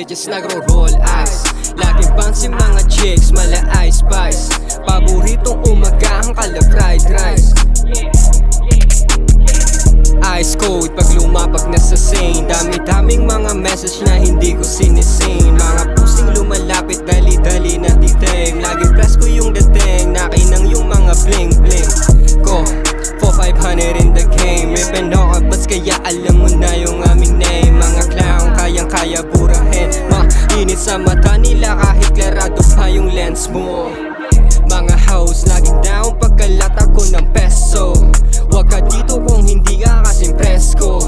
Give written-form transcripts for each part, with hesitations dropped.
bitches nagro-roll eyes. Laging fancy mga chicks, mala ice spice. Paboritong umagahang kala fried rice. Ice cold pag lumapag na sa scene. Dami-daming mga message na hindi ko sinising. Mga pusing lumalapit, dali-dali na titim. Lagi presko yung dating, nakinang yung mga bling-bling ko. 4-500 in the game. Rippin' all bats kaya alam mo na yung aming name. Mga clown kayang-kaya burahin. Mainit sa mata nila kahit klarado pa yung lens mo. Mga house laging down pagkalata ko ng peso. Wag ka dito kung hindi ka kasing presko.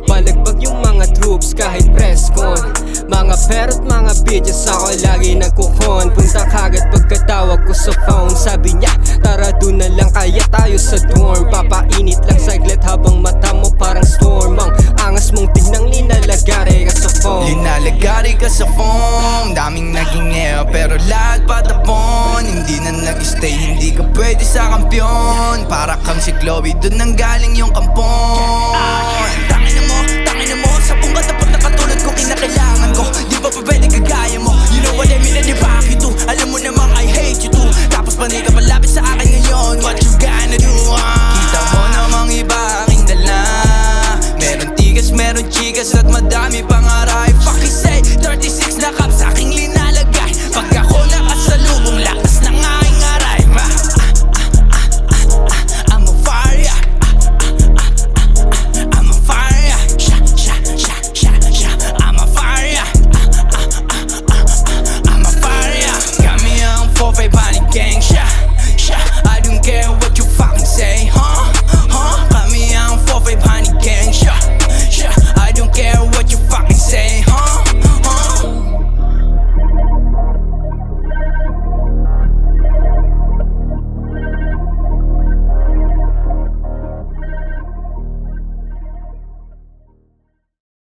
Balagbag yung mga troops kahit preskon. Mga perot mga bitches ako lagi nagkukon. Punta kagad pagkatawag ko sa phone. Sabi niya tara dun na lang kaya tayo sa dorm. Papainit lang saglit habang mata mo parang storm. Ang angas mong tignang linalagari ka sa phone. Linalagari ka sa phone. Daming naging air pero lahat patapon. Hindi na nag-stay, hindi ka pwede sa kampiyon. Para kang si Chloe, dun nang galing yung kampon. Tangina mo, sa bunga dapat na katulad ko kinakailangan ko. Di